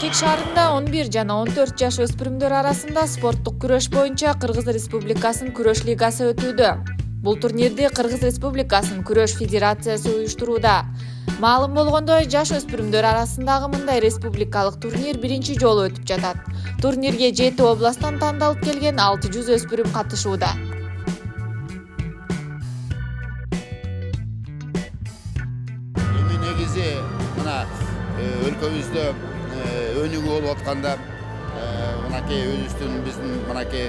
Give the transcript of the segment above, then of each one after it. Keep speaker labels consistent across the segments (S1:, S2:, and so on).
S1: Бишкек шаарында 11 жана 14 жаш өспүрүмдөр арасында спорттук күрөш боюнча Кыргыз Республикасынын күрөш лигасы өтүүдө. Бул турнирди Кыргыз Республикасынын күрөш федерациясы уюштурууда. Маалым болгондой, жаш өспүрүмдөр арасындагы мындай республикалык турнир биринчи жолу өтүп жатат. Турнирге 7 областтан тандалып келген 600 өспүрүм катышууда.
S2: Эми негизи мына өлкөбүздө өнүгүү болуп атканда мынакей өзүбүздүн биздин мынакей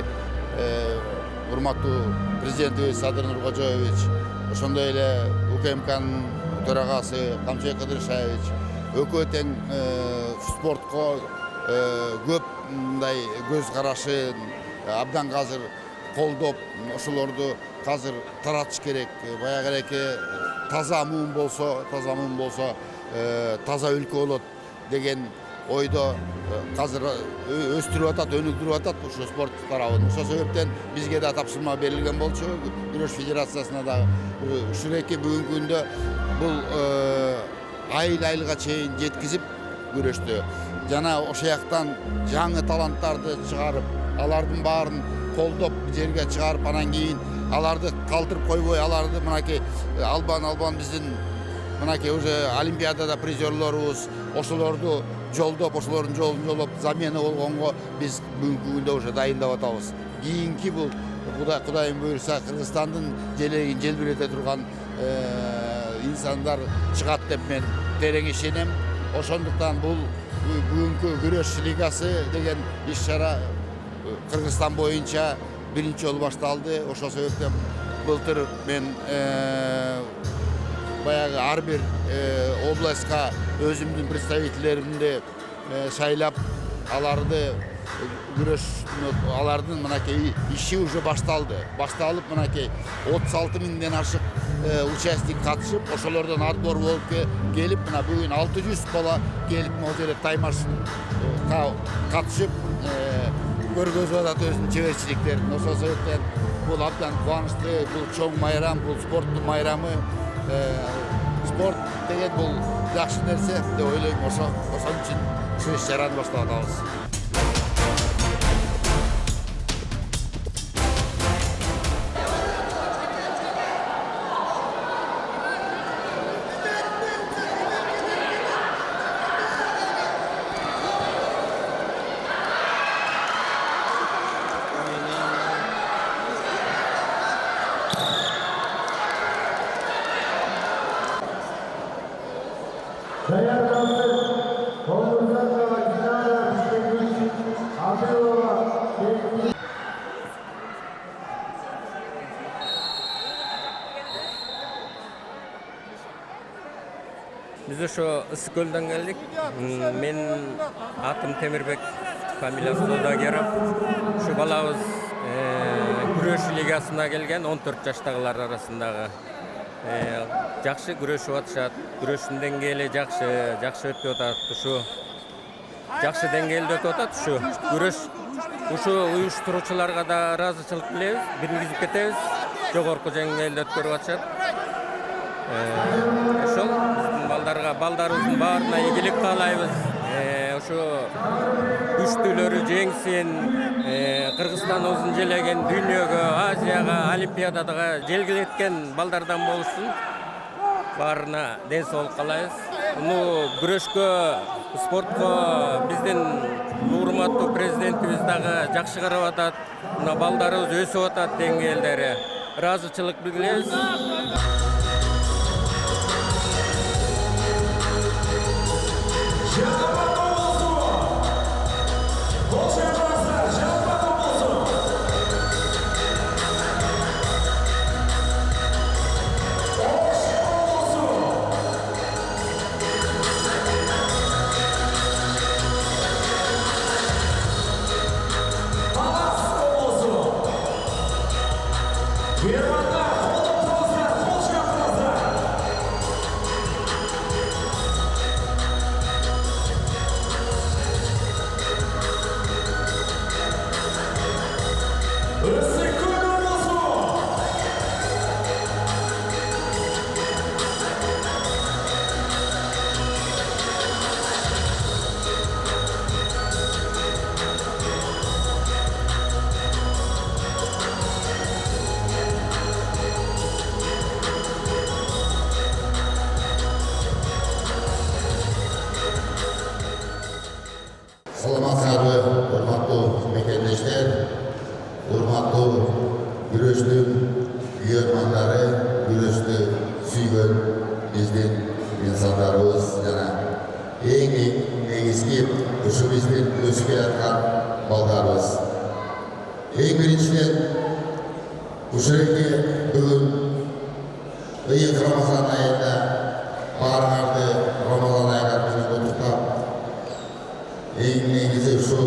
S2: урматтуу президентибиз Садыр Нуркожоевич, ошондой эле УКМКнын төрагасы Камчыбек Кыдыршаевич экөө тең спортко көп мындай көз карашын абдан азыр колдоп, ошолорду азыр таратыш керек. Баягы элеке таза муун болсо, таза өлкө болот деген ойдо азыр өстүрүп атат, өнүктүрүп атат ушу спорт тарабын. Ошол себептен бизге да тапшырма берилген болчу, күрөш федерациясына да. Ушуреки бүгүнкү күндө бул айылга чейин жеткизип күрөштү. Жана ошол жактан жаңы таланттарды чыгарып, алардын баарын колдоп жерге чыгарып, анан кийин аларды калтырып койбой, аларды мынакей албан биздин мынакей уже олимпиадада призерлорубуз, ошолорду жолдоп, ошолордун жолун жолоп, замена болгонго биз бүгүнкү күндө уже дайындап атабыз. Кийинки бул Кудайым буйрса Кыргызстандын желегин желбирете турган инсандар чыгат деп мен терең ишенем. Ошондуктан бул бүгүнкү күрөш лигасы деген иш-чара Кыргызстан боюнча биринчи жолу башталды. Ошол себептен былтыр мен баягы ар бир областка өзүмдүн представительдеримди шайлап, аларды күрөш, алардын мынакей иши уже башталды. Башталып мынакей 36 миңден ашык участник катышып, ошолордон отбор болуп келип, мына бүгүн 600 бала келип могу жерде таймашка катышып көргөзүп атат өзүнүн чеберчиликтерин. Ошол себептен бул абдан кубанычтуу, бул чоң майрам, бул спорттун майрамы. Спорт деген бул жакшы нерсе деп ойлойм. Ошон үчүн ушу иш-чараны баштап атабыз.
S3: Biz ошо Ысык көлдөн келдик. Мен атым Темирбек, фамилиясы Додагеров. Ушу балабыз күрөш лигасына келген 14 жаштагылар арасындагы. Жакшы күрөшүп атышат. Күрөштүн деңгээли жакшы өтүп атат. Ушу жакшы деңгээлде өтүп атат. Ушу күрөш ушу уюштуруучуларга да ыраазычылык билебиз, биргизип кетебиз. Жогорку деңгээлде өткөрүп атышат. Ошол биздин балдарыбыздын баарына ийгилик каалайбыз. Ошо күчтүүлөрү жеңсин, Кыргызстаныбыздын желеген дүйнөгө, Азияга, Олимпиадага желгилеткен балдардан болушун. Баарына ден соолук каалайбыз. Күрөшкө, спортко биздин урматтуу президентибиз дагы жакшы карап атат. Мына балдарыбыз өсүп атат деңгээлдери. Ыраазычылык билдиребиз.
S2: саламатсыздарбы, урматтуу мекендештер, урматтуу күрөштүн күйөрмандары, күрөштү сүйгөн биздин инсандарыбыз жана эң негизги ушу биздин өсүп келаткан балдарыбыз. Эң биринчиден ушуреки бүгүн ыйык Рамазан айында баарыңарды Рамазан айга менен куттуктап, эң негизи ушу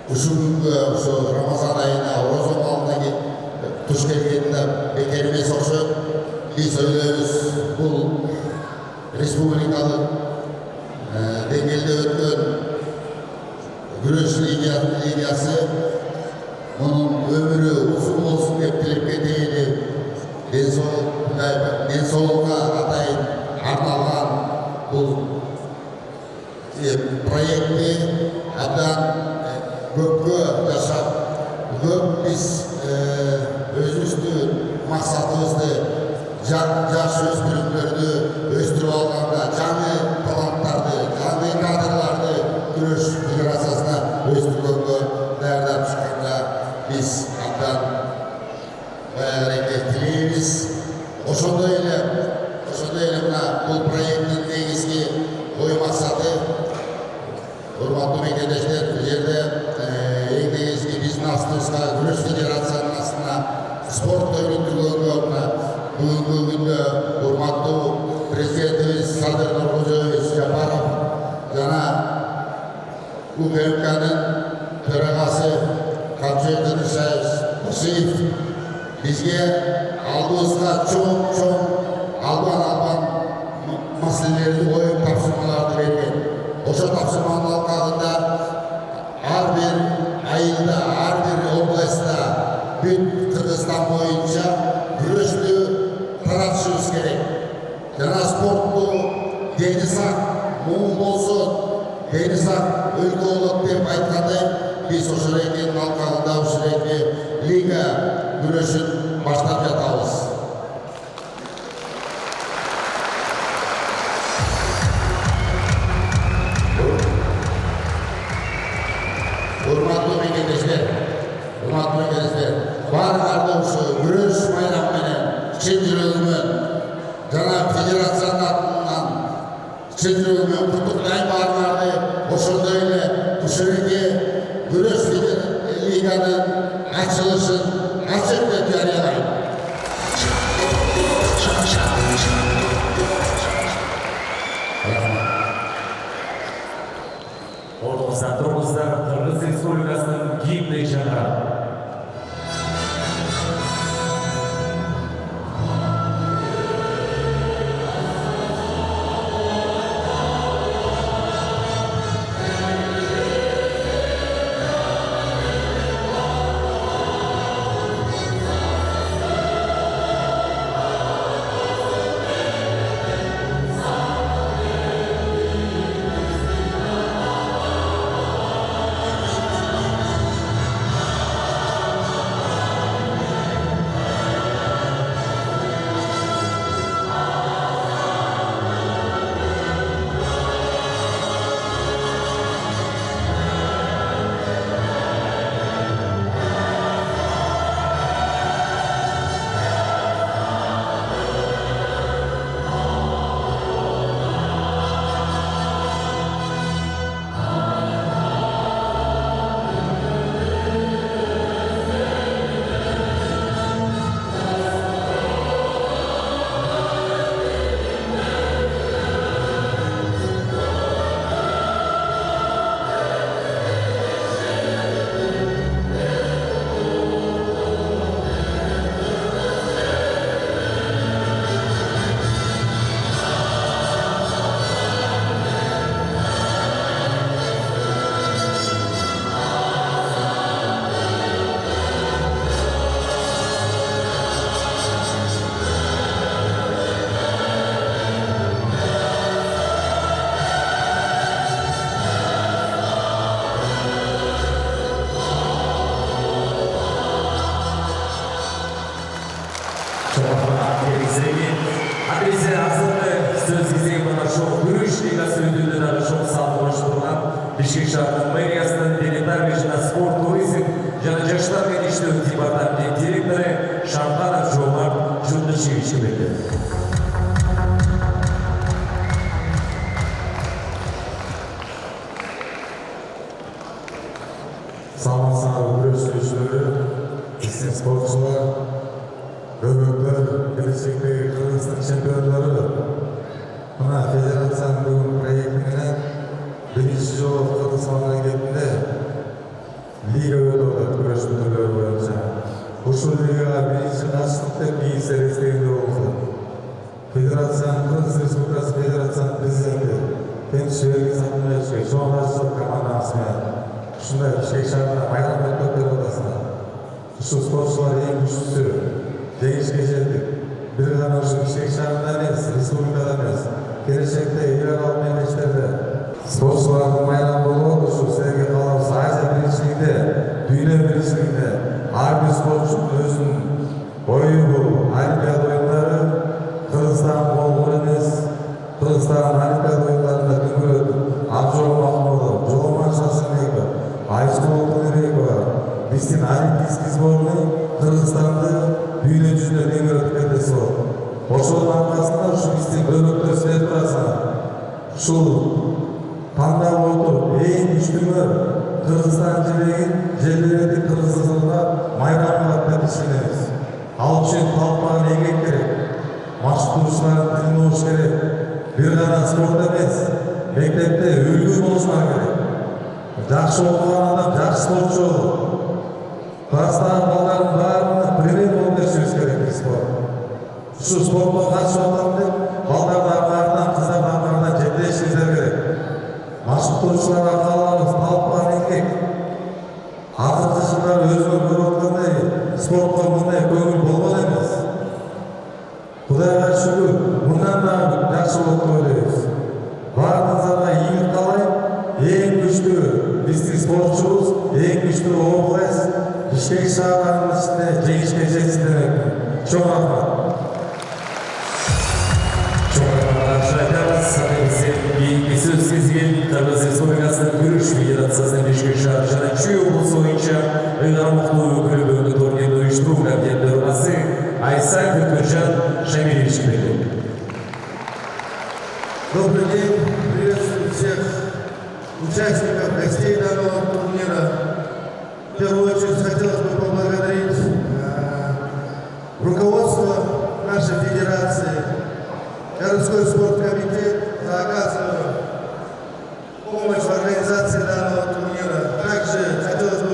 S2: күнгө, ушу Рамазан айына ораза алдына туш келгенде бекер эмес окшойт. Биз ойлойбуз, бул республикалык деңгээлде өткөн күрөш лигасы мунун өмүрү узун болсун деп тилеп кетейин. Денсаулыкка атайын арналган бул проектти абдан көпкө жашап, көп биз өзүбүздүн максатыбызды жаш өспүрүмдөрдү өстүрүп алганда, жаңы таланттарды, жаңы кадрларды күрөш федерациясына өстүргөнгө даярдап чыкканга биз абдан баягы тилейбиз. Ошондой эле мына бул проекттин негизги ой максаты, урматтуу мекендештер, бул жерде эң негизги биздин астыбызга күрөш федерациянын астына спорт өйрөтүлгөнгө мына бүгүнкү күндө урматтуу президентибиз Садыр Нуркожоевич Жапаров жана УКМКнын төрагасы Камчыбек Башиев бизге алдыбызга чоң албан маселелерди коюп тапшырмаларды берген. Ошо тапшырманын алкагында ар бир айылда, ар бир областта, бүт Кыргызстан боюнча күрөштү таратышыбыз керек. Жана спортту дени сак, муун болсо дени сак өлкө болот деп айткандай, биз ошол экенин алкагында ушул эки лига күрөшүн баштап жатабыз. Урматтуу мекендештер, баарыңарды ушу күрөш майрамы менен чын жүрөгүмөн жана федерациянын атынан чын жүрөгүмөн куттуктайм баарыңарды. Ошондой эле ушуреки күрөш лиганын ачылышын ачык деп жарыялайм.
S4: Ордуңузда турыңуздар, Кыргыз Республикасынын гимни жаңырат. Бишкек шаарынын мэриясынын дене тарбия жана спорт туризм жана жаштар менен иштөө департаментинин директору Шамханов Жомарт Журдашевич келди.
S5: Саламатсыздар күрөшчүлөр, биздин спортчулар, көбөктөр, келечектеги Кыргызстан чемпиондору. Мына федерациянын бүгүн проекти менен биринчи жолу Кыргыз мамлекетинде лига өтүп атат күрөш түрлөрү боюнча. Ушул лигага биринчи катыштык деп кийинчерээк эстегенде болду. Федерациянын Кыргыз Республикасы Федерациянын президенти Тенчберген Сатмаевичке чоң башчылык командасы менен ушундай Бишкек шаарында майрам өткөрүп берип атасыңар. Ушул спортчулар эң күчтүүсү жеңишке жетип, бир гана ушу Бишкек шаарында эмес, республикада эмес, келечекте эл аралык мамлекеттерде спортчулардын майрамы болот. Ушу силерге каалабыз Азия биринчилигинде, дүйнө биринчилигинде ар бир спортчунун өзүнүн ою бул. Олимпиада оюндары Кыргызстан болгон эмес, Кыргызстан Олимпиада оюндарында дүңгүрөт Абжол Махмудов, Жоломон Шасымбеков, Айсулу Кудайбекова, биздин олимпийский сборной Кыргызстанды дүйнө жүзүнө демирөтүп кетеси болот. Ошонун аркасында ушу биздин көбөктөр силер турасыңар. Ушул тандап отуруп эң күчтүүмө Кыргызстан жерлерди кыргызчылыкка майрамга деп ишенебиз. Ал үчүн талпан эмгек керек. Машыктоочулардын тили болуш керек. Бир гана спорт эмес, мектепте үлгү болушулар керек. Жакшы окуган адам жакшы спортчу болот. Класстагы балдардын баарына пример болуп беришибиз керек спорт. Ушу спортко катышып атам деп, балдардын аркарынан, кыздардын аркарынан жетелешиңиздер керек. Машыктоочуларга каалабыз талпан эмгек. Акыркы жылдары өзүңөр көрүп аткандай спортко мындай көңүл болгон эмес. Кудайга шүгүр, мындан да жакшы болот деп ойлойбуз. Баарыңыздарга ийгилик каалайм. Эң күчтүү биздин спортчубуз, эң күчтүү область Бишкек шаарынын ичинде жеңишке жетсин демекмин. Чоң рахмат.
S4: Чоң рахмат айтабыз. Кийинки сөз кезген Кыргыз Республикасынын күрөш федерациясынын Бишкек шаары жана Чүй облусу боюнча эл аумактуу өкүлү бүгүнкү турнирди уюштуруу комитетинин төрагасы Айсак Өкүржан Шамилевич келди.
S6: Добрый день, приветствую всех участников, гостей данного турнира. В первую очередь хотелось бы поблагодарить руководство нашей федерации, городской спорткомитет за оказанную помощь в организации данного турнира. Также хотелось бы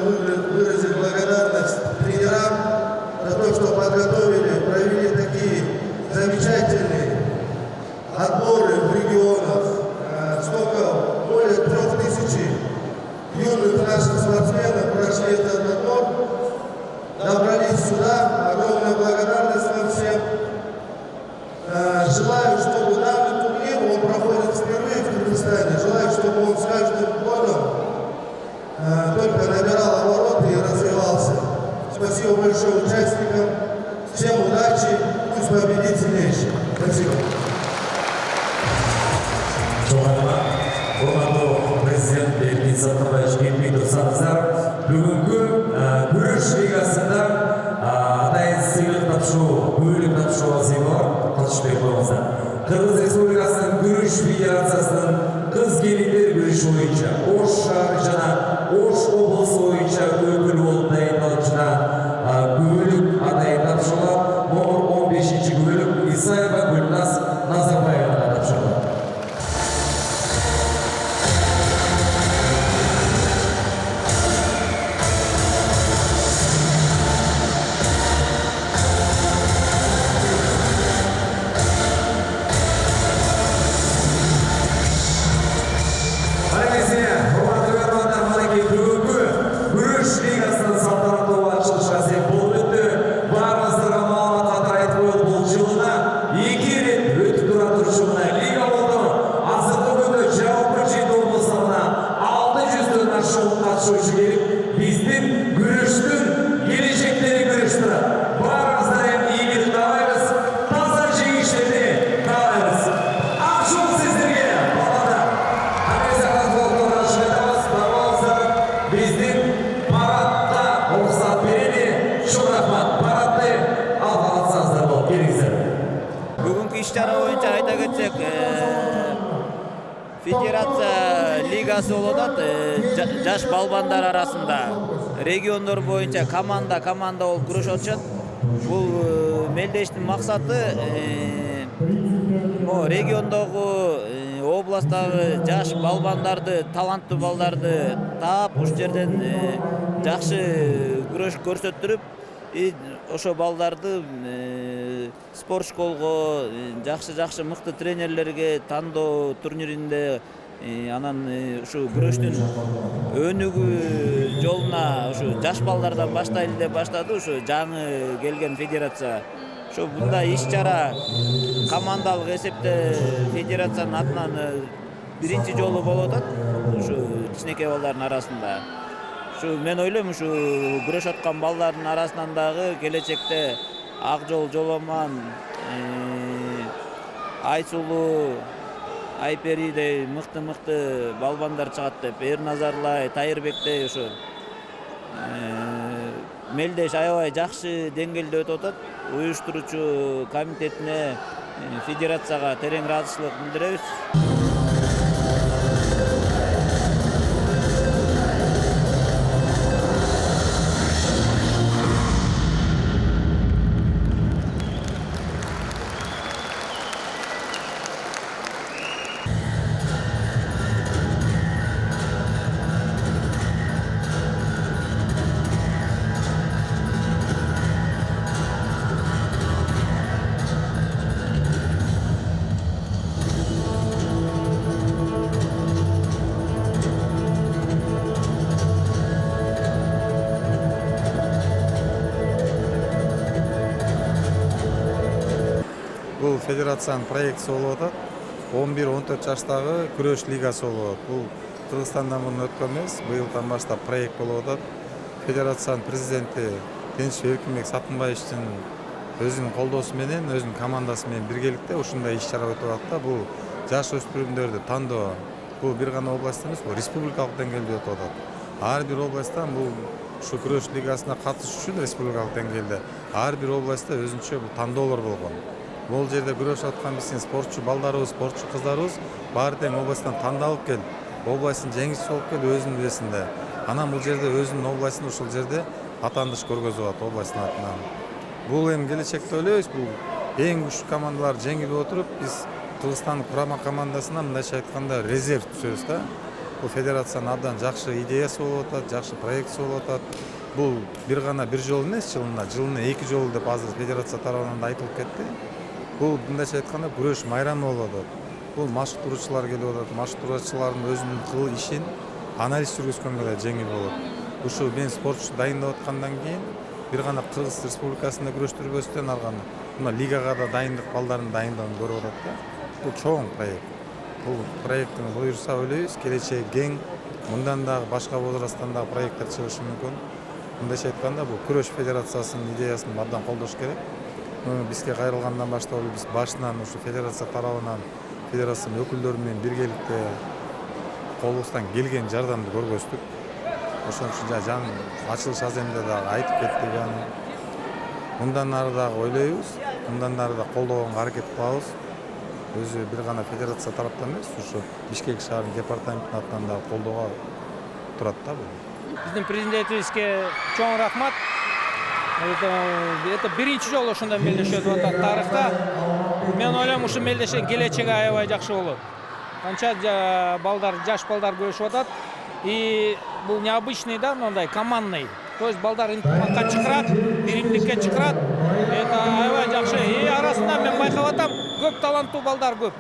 S6: выразить благодарность тренерам за то, что подготовили, провели такие замечательные отборы в регионах. Сколько? Более 3000 юных наших спортсменов прошли этот отбор, добрались сюда. Огромная благодарность вам всем. Желаю, чтобы данный турнир, он проходит впервые в Кыргызстане. Желаю, чтобы он с каждым годом только набирал обороты и развивался. Спасибо большое участникам. Всем удачи. Пусть победит сильнейший. Спасибо.
S4: Урматтуу президент Эркин Саттарбаевич келмей турсаңыздар, бүгүнкү күрөш лигасында атайын сыйлык тапшыруу, бөлүк тапшыруу азымы бар, катышпай коюңуздар. Кыргыз Республикасынын күрөш федерациясынын кыз келиндер күрөшү боюнча Ош шаары жана Ош облусу боюнча өкүл болуп дайындалып жана күбөлүк атайын тапшырылат. Номер 15 күбөлүк Исаева Гүлназ Назарбаевага тапшырылат. Күрөш
S7: Федерация лигасы болуп атат, жаш балбандар арасында региондор боюнча команда болуп күрөшүп атышат. Бул мелдештин максаты региондогу, областтагы жаш балбандарды, таланттуу балдарды таап, ушул жерден жакшы күрөш көрсөттүрүп, ошо балдарды спорт школго, жакшы мыкты тренерлерге тандоо турниринде, анан ушу күрөштүн өнүгүү жолуна ушу жаш балдардан баштайлы деп баштады ушу жаңы келген федерация. Ушу мындай иш-чара командалык эсепте федерациянын атынан биринчи жолу болуп атат ушу кичинекей балдардын арасында. Ушу мен ойлойм, ушу күрөшүп аткан балдардын арасынан дагы келечекте Акжол, Жоламан, Айсулуу, Айперидей мыкты балбандар чыгат деп, Эрназарлай, Тайырбектей ушу мелдеш аябай жакшы деңгээлде өтүп атат. Уюштуруучу комитетине, федерацияга терең ыраазычылык билдиребиз.
S5: Бұл федерацияның проектісі болып атат. 11-14 жаштағы күрөш лигасы болып атат. Бұл Кыргызстандан бұрын өткөн эмес, быйылдан баштап проект болып атат. Федерацияның президенти Тынчбек Эркинбек Сатынбаевичтин өзүнүн колдоосу менен, өзүнүн командасы менен биргеликте ушундай иш-чара өтүп атат. Бул жаш өспүрүмдөрдү тандоо, бул бир гана область эмес, бул республикалык деңгээлде өтүп атат. Ар бир областтан бул ушу күрөш лигасына катышыш үчүн республикалык деңгээлде ар бир областта өзүнчө бул тандоолор болгон. Бул жерде күрөшүп аткан биздин спортчу балдарыбыз, спортчу кыздарыбыз баары тең областтан тандалып келип, областтын жеңишчиси болуп келип өзүнүн үлесинде. Анан бул жерде өзүнүн областын ушул жерде атандыш көргөзүп атат областтын атынан. Бул эми келечекте ойлойбуз, бул эң күчтүү командалар жеңилип отуруп, биз Кыргызстандын курама командасына мындайча айтканда резерв түзөбүз да. Бул федерациянын абдан жакшы идеясы болуп атат, жакшы проектиси болуп атат. Бул бир жол эмес, жылына 2 жол деп азыр федерация тарабынан да айтылып кетти. Бул мындайча айтканда күрөш майрамы болуп атат. Бул машыктыруучулар келип атат. Машыктыруучулардын өзүнүн кыл ишин анализ жүргүзгөнгө да жеңил болот. Ушу мен спортчу дайындап аткандан кийин бир гана Кыргыз Республикасында күрөштүрбөстөн алган мына лигага да дайындык балдарын дайындауун көрүп атат да. Бул чоң проект. Бул проекттин буюрса ойлойбуз, келечеги кең, мындан дагы башка возрасттан дагы проекттер чыгышы мүмкүн. Мындайча айтканда бул күрөш федерациясынын идеясын абдан колдош керек. Бизге кайрылгандан баштап биз башынан ушу федерация тарабынан федерациянын өкүлдөрү менен биргеликте колубуздан келген жардамды көргөздүк. Ошон үчүн жаңы ачылыш аземинде дагы айтып кеттик аны. Мындан ары дагы ойлойбуз, мындан ары да колдогонго аракет кылабыз. Өзү бир гана федерация тараптан эмес, ушу Бишкек шаарынын департаментинин атынан дагы колдоого турат да бул.
S8: Биздин президентибизге чоң рахмат. Это биринчи жолу ошондой мелдеш өтүп атат тарыхта. Мен ойлойм, ушу мелдештин келечеги аябай жакшы болот. Канча жаш балдар көрүшүп атат. И бул необычный, да, мындай командный. То есть балдар интиматка чакырат, биримдикке чакырат. Это аябай жакшы. И арасында мен байкап атам, көп таланттуу балдар көп.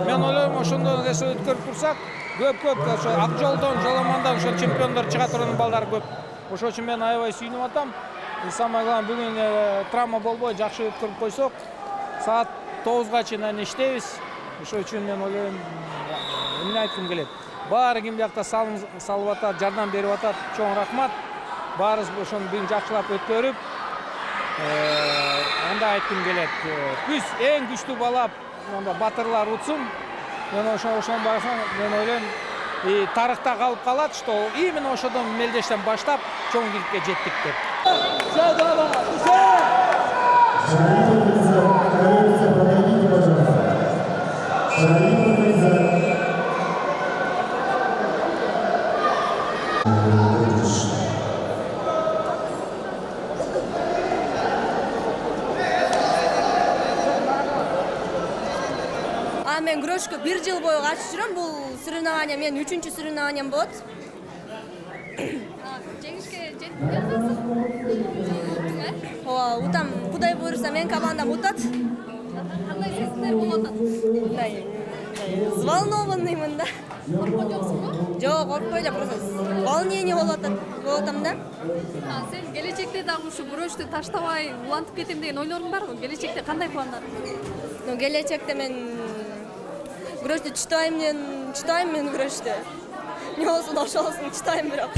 S8: Мен ойлойм, ошондой нерсе өткөрүп турсак, көп ошо Акжолдон, Жоламандан ошо чемпиондор чыга турган балдар көп. Ошон үчүн мен аябай сүйүнүп атам. И самое главное, бүгүн травма болбой жакшы өткөрүп койсок, саат 9-га чейин иштейбиз. Ошон үчүн мен ойлойм, эмне айткым келет. Баары ким биякта салып атат, жардам берип атат, чоң рахмат. Баарыбыз ошону бүгүн жакшылап өткөрүп, анда айткым келет. Күз эң күчтүү бала, батырлар утсун. Мен ошон барсам, мен ойлойм, тарыхта калып калат, что именно ошодон мелдештен баштап чоң жигитке жеттик деп.
S9: күрөшкө 1 жыл бою катышып жүрөм. Бул соревнование менин 3-чү соревнованием болот.
S10: Жеңишке жеттиңби азыр?
S9: Ооба, утам. Кудай буйруса менин командам утат.
S10: Кандай сезимдер болуп атат?
S9: Мындай взволнованныймын да.
S10: Корккон жоксуңбу?
S9: Жок, коркпой эле, просто волнение болуп атам да.
S10: Сен келечекте дагы ушу күрөштү таштабай улантып кетем деген ойлоруң барбы? Келечекте кандай пландар?
S9: Келечекте мен күрөштү чытайм мен күрөштү. Не болсун, ошол болсун чытайм бирок.